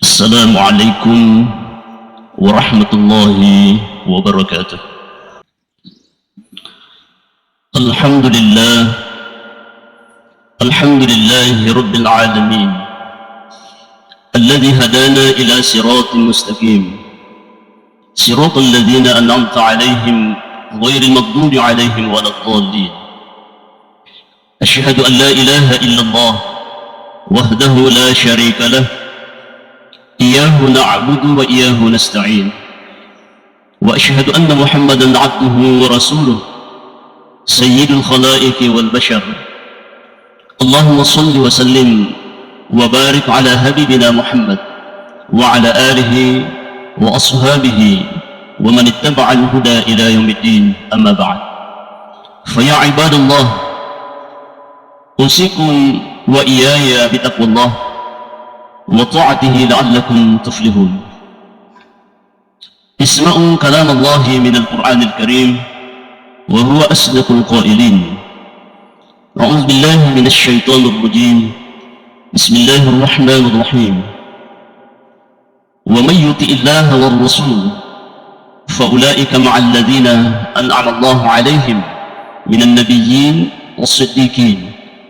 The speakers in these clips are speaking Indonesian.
السلام عليكم ورحمة الله وبركاته. الحمد لله رب العالمين الذي هدانا إلى صراط مستقيم، صراط الذين أنعمت عليهم غير المغضوب عليهم ولا الضالين. أشهد أن لا إله إلا الله وحده لا شريك له، إياه نعبد وإياه نستعين، وأشهد أن محمدا عبده ورسوله سيد الخلائق والبشر. اللهم صل وسلم وبارك على حبيبنا محمد وعلى آله وأصحابه ومن اتبع الهدى إلى يوم الدين. أما بعد، فيا عباد الله، أوصيكم وإياي بتقوى الله وطاعته لعلكم تفلحون. اسمعوا كلام الله من القرآن الكريم وهو أصدق القائلين. أعوذ بالله من الشيطان الرجيم، بسم الله الرحمن الرحيم. ومن يطع الله والرسول فأولئك مع الذين أنعم الله عليهم من النبيين والصديقين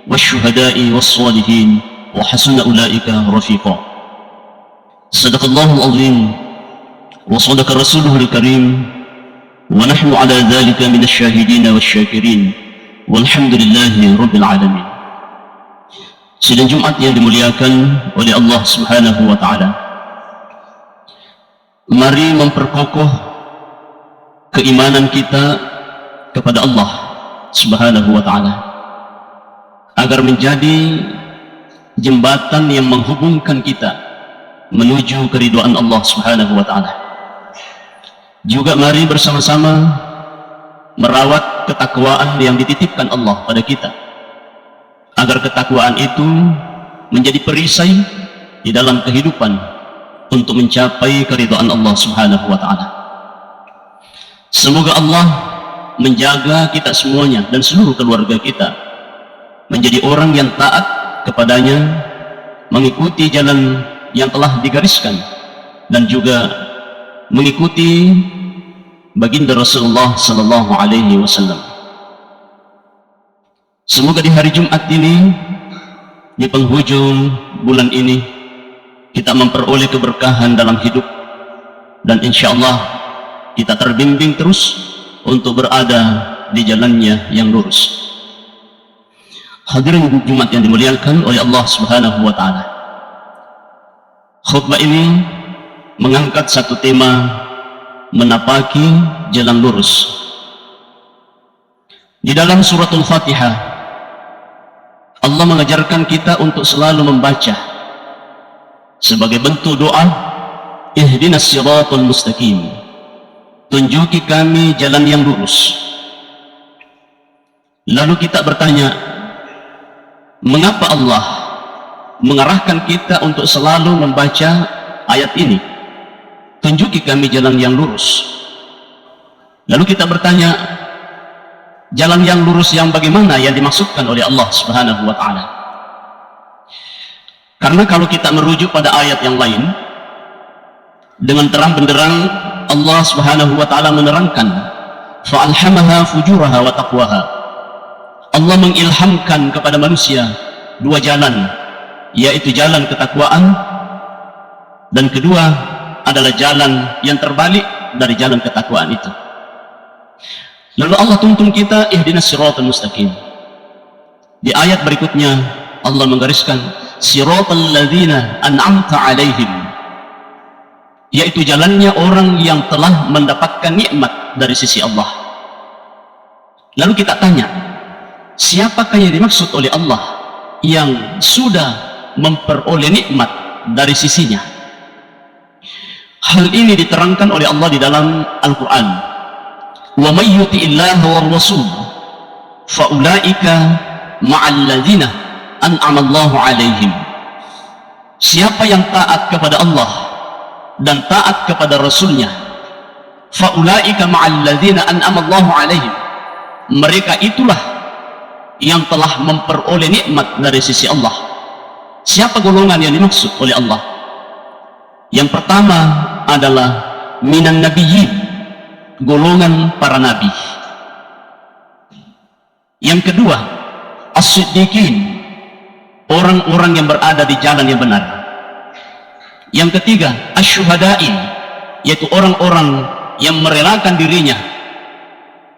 والشهداء والصالحين وحسن أولئك رفيقا. صدق الله العظيم وصدق رسوله الكريم، ونحن على ذلك من الشاهدين والشاكرين، والحمد لله رب العالمين. Sidang Jumat yang dimuliakan oleh Allah Subhanahu wa Ta'ala, mari memperkokoh keimanan kita kepada Allah Subhanahu wa Ta'ala agar menjadi jembatan yang menghubungkan kita menuju keridhaan Allah Subhanahu wa Ta'ala. Juga mari bersama-sama merawat ketakwaan yang dititipkan Allah pada kita, agar ketakwaan itu menjadi perisai di dalam kehidupan untuk mencapai keridhaan Allah Subhanahu wa Ta'ala. Semoga Allah menjaga kita semuanya dan seluruh keluarga kita menjadi orang yang taat kepadanya, mengikuti jalan yang telah digariskan, dan juga mengikuti baginda Rasulullah sallallahu alaihi wasallam. Semoga di hari Jumat ini, di penghujung bulan ini, kita memperoleh keberkahan dalam hidup, dan insya Allah kita terbimbing terus untuk berada di jalannya yang lurus. Hadirin Jumat yang dimuliakan oleh Allah Subhanahu wa Ta'ala, khutbah ini mengangkat satu tema: menapaki jalan lurus. Di dalam suratul Fatihah, Allah mengajarkan kita untuk selalu membaca sebagai bentuk doa, ihdinas siratal mustaqim, tunjuki kami jalan yang lurus. Lalu kita bertanya, mengapa Allah mengarahkan kita untuk selalu membaca ayat ini, tunjuki kami jalan yang lurus? Lalu kita bertanya, jalan yang lurus yang bagaimana yang dimaksudkan oleh Allah Subhanahu wa Ta'ala? Karena kalau kita merujuk pada ayat yang lain, dengan terang benderang Allah Subhanahu wa Ta'ala menerangkan, fa'alhamaha fujuraha wa taqwaha. Allah mengilhamkan kepada manusia dua jalan, yaitu jalan ketakwaan, dan kedua adalah jalan yang terbalik dari jalan ketakwaan itu. Lalu Allah tuntun kita, ihdinas siratal mustaqim. Di ayat berikutnya Allah menggariskan, siratal ladzina an'amta alaihim, yaitu jalannya orang yang telah mendapatkan nikmat dari sisi Allah. Lalu kita tanya, siapakah yang dimaksud oleh Allah yang sudah memperoleh nikmat dari sisinya? Hal ini diterangkan oleh Allah di dalam Al-Quran. Wa may yuti'illaha war rasul fa ulaika ma'al ladzina an'ama Allahu 'alaihim. Siapa yang taat kepada Allah dan taat kepada Rasulnya, fa ulaika ma'al ladzina an'ama Allahu 'alaihim, mereka itulah yang telah memperoleh nikmat dari sisi Allah. Siapa golongan yang dimaksud oleh Allah? Yang pertama adalah minan nabiyyin, golongan para nabi. Yang kedua, as-siddiqin, orang-orang yang berada di jalan yang benar. Yang ketiga, asy-syuhadain, yaitu orang-orang yang merelakan dirinya,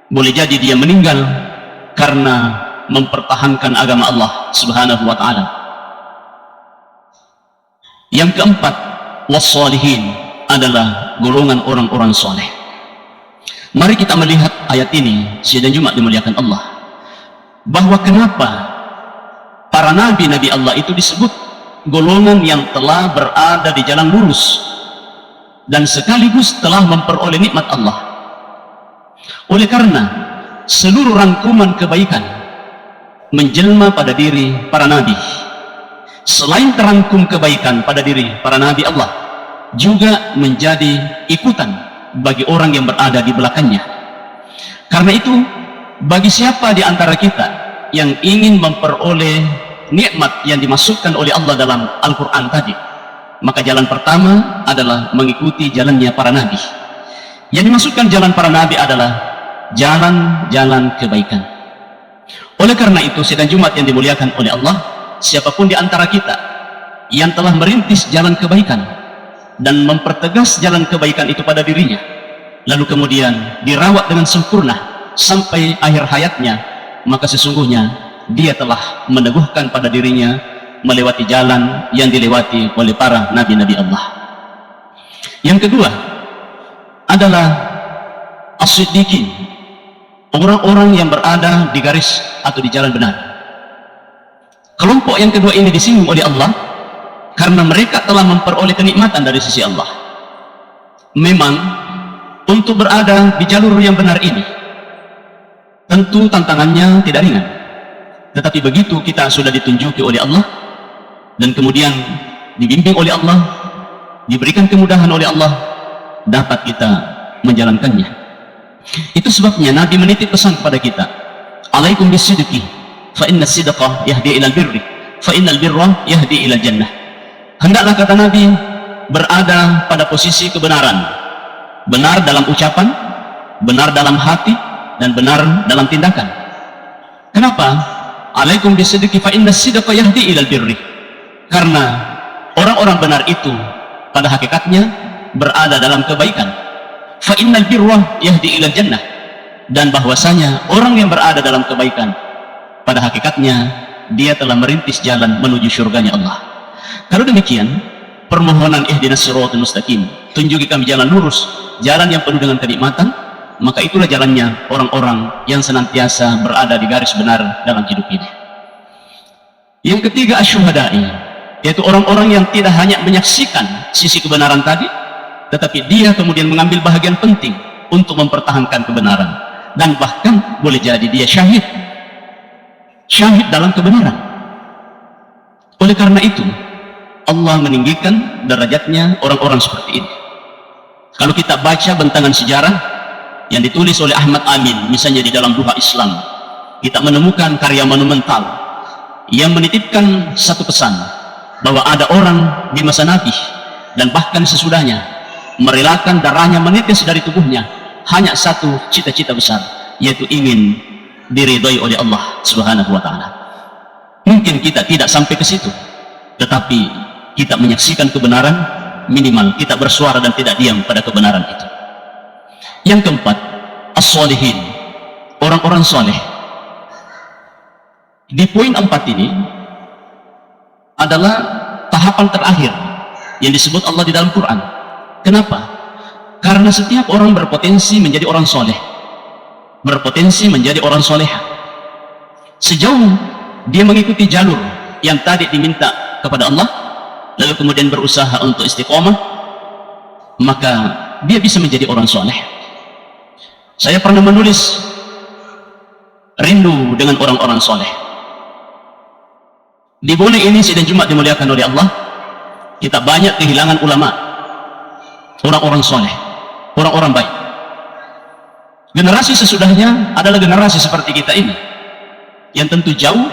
boleh jadi dia meninggal karena mempertahankan agama Allah Subhanahu wa ta'ala. Yang keempat, was-shalihin, adalah golongan orang-orang soleh. Mari kita melihat ayat ini, sidang Jumat dimuliakan Allah, bahwa kenapa para nabi-nabi Allah itu disebut golongan yang telah berada di jalan lurus dan sekaligus telah memperoleh nikmat Allah. Oleh karena seluruh rangkuman kebaikan menjelma pada diri para nabi. Selain terangkum kebaikan pada diri para nabi Allah, juga menjadi ikutan bagi orang yang berada di belakangnya. Karena itu, bagi siapa di antara kita yang ingin memperoleh nikmat yang dimasukkan oleh Allah dalam Al-Quran tadi, maka jalan pertama adalah mengikuti jalannya para nabi. Yang dimasukkan jalan para nabi adalah jalan-jalan kebaikan. Oleh karena itu, sidang Jumat yang dimuliakan oleh Allah, siapapun di antara kita yang telah merintis jalan kebaikan dan mempertegas jalan kebaikan itu pada dirinya, lalu kemudian dirawat dengan sempurna sampai akhir hayatnya, maka sesungguhnya dia telah meneguhkan pada dirinya melewati jalan yang dilewati oleh para nabi-nabi Allah. Yang kedua adalah as-siddiqin, orang-orang yang berada di garis atau di jalan benar. Kelompok yang kedua ini disinggung oleh Allah karena mereka telah memperoleh kenikmatan dari sisi Allah. Memang untuk berada di jalur yang benar ini tentu tantangannya tidak ringan, tetapi begitu kita sudah ditunjuki oleh Allah dan kemudian dibimbing oleh Allah, diberikan kemudahan oleh Allah, dapat kita menjalankannya. Itu sebabnya Nabi menitip pesan kepada kita, alaikum bisidqi fa inna sidqa yahdi ilal birri fa innal birra yahdi ilal jannah. Hendaklah, kata Nabi, berada pada posisi kebenaran, benar dalam ucapan, benar dalam hati, dan benar dalam tindakan. Kenapa? Alaikum bisidqi fa inna sidqa yahdi ilal birri, karena orang-orang benar itu pada hakikatnya berada dalam kebaikan. Fa innal birra yahdi ilal jannah, dan bahwasanya orang yang berada dalam kebaikan pada hakikatnya dia telah merintis jalan menuju surganya Allah. Kalau demikian, permohonan ihdinas siratal mustaqim, tunjuki kami jalan lurus, jalan yang penuh dengan kenikmatan, maka itulah jalannya orang-orang yang senantiasa berada di garis benar dalam hidup ini. Yang ketiga, asyuhada'i, yaitu orang-orang yang tidak hanya menyaksikan sisi kebenaran tadi, tetapi dia kemudian mengambil bahagian penting untuk mempertahankan kebenaran, dan bahkan boleh jadi dia syahid dalam kebenaran. Oleh karena itu, Allah meninggikan derajatnya orang-orang seperti ini. Kalau kita baca bentangan sejarah yang ditulis oleh Ahmad Amin, misalnya di dalam Duha Islam, kita menemukan karya monumental yang menitipkan satu pesan, bahwa ada orang di masa Nabi dan bahkan sesudahnya merelakan darahnya menitis dari tubuhnya hanya satu cita-cita besar, yaitu ingin diridhai oleh Allah Subhanahu wa ta'ala. Mungkin kita tidak sampai ke situ, tetapi kita menyaksikan kebenaran, minimal kita bersuara dan tidak diam pada kebenaran itu. Yang keempat, as-sholihin, orang-orang soleh. Di poin 4 ini adalah tahapan terakhir yang disebut Allah di dalam Quran. Kenapa? Karena setiap orang berpotensi menjadi orang soleh, berpotensi menjadi orang soleha, sejauh dia mengikuti jalur yang tadi diminta kepada Allah, lalu kemudian berusaha untuk istiqomah, maka dia bisa menjadi orang soleh. Saya pernah menulis rindu dengan orang-orang soleh. Di bulan ini sidang Jumat dimuliakan oleh Allah, kita banyak kehilangan ulama, orang-orang soleh, orang-orang baik. Generasi sesudahnya adalah generasi seperti kita ini, yang tentu jauh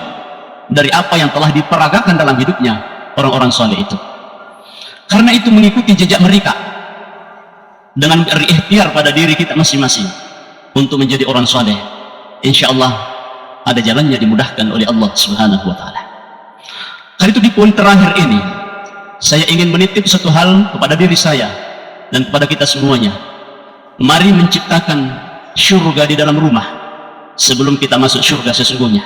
dari apa yang telah diperagakan dalam hidupnya orang-orang soleh itu. Karena itu mengikuti jejak mereka dengan berikhtiar pada diri kita masing-masing untuk menjadi orang saleh, insya Allah ada jalannya dimudahkan oleh Allah Subhanahu wa Ta'ala. Karena itu di poin terakhir ini saya ingin menitip satu hal kepada diri saya dan kepada kita semuanya. Mari menciptakan syurga di dalam rumah sebelum kita masuk syurga sesungguhnya.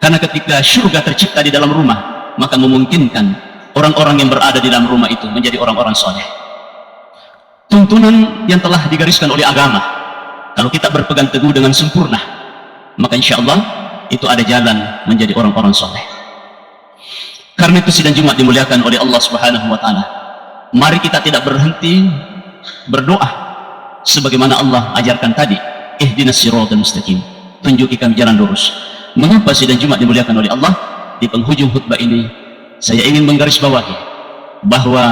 Karena ketika syurga tercipta di dalam rumah, maka memungkinkan orang-orang yang berada di dalam rumah itu menjadi orang-orang soleh. Tuntunan yang telah digariskan oleh agama, kalau kita berpegang teguh dengan sempurna, maka insya Allah itu ada jalan menjadi orang-orang soleh. Karena itu sidang Jumat dimuliakan oleh Allah Subhanahu wa Ta'ala. Mari kita tidak berhenti berdoa sebagaimana Allah ajarkan tadi, ihdinas siratal mustaqim, tunjuki kami jalan lurus. Mengapa sidang Jumat dimuliakan oleh Allah? Di penghujung khutbah ini saya ingin menggarisbawahi bahwa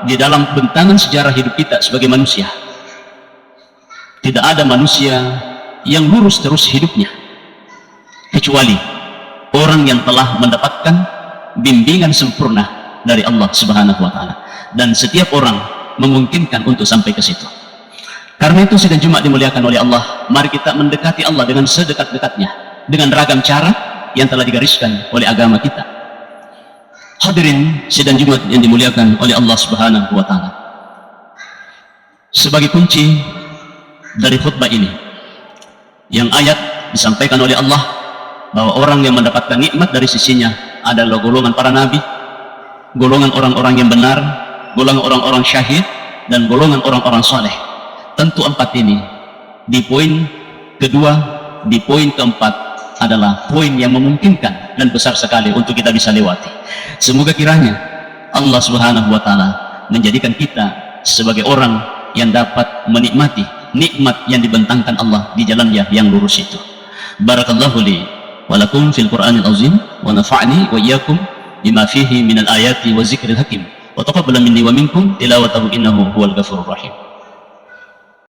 di dalam bentangan sejarah hidup kita sebagai manusia, tidak ada manusia yang lurus terus hidupnya kecuali orang yang telah mendapatkan bimbingan sempurna dari Allah Subhanahu wa Ta'ala, dan setiap orang memungkinkan untuk sampai ke situ. Karena itu sidang Jumat dimuliakan oleh Allah, mari kita mendekati Allah dengan sedekat-dekatnya dengan ragam cara yang telah digariskan oleh agama kita. Hadirin sidang Jumat yang dimuliakan oleh Allah Subhanahu wa Ta'ala, sebagai kunci dari khutbah ini, yang ayat disampaikan oleh Allah bahwa orang yang mendapatkan nikmat dari sisinya adalah golongan para nabi, golongan orang-orang yang benar, golongan orang-orang syahid, dan golongan orang-orang soleh. Tentu empat ini di poin kedua, di poin keempat adalah poin yang memungkinkan dan besar sekali untuk kita bisa lewati. Semoga kiranya Allah Subhanahu wa Ta'ala menjadikan kita sebagai orang yang dapat menikmati nikmat yang dibentangkan Allah di jalannya yang lurus itu. Barakallahu li wa lakum fil Qur'anil azim wa nafa'ni wa iyyakum bima fihi minal ayati wa zikril hakim wa taqabbala minni wa minkum tilawatahu innahu huwal ghafurur rahim.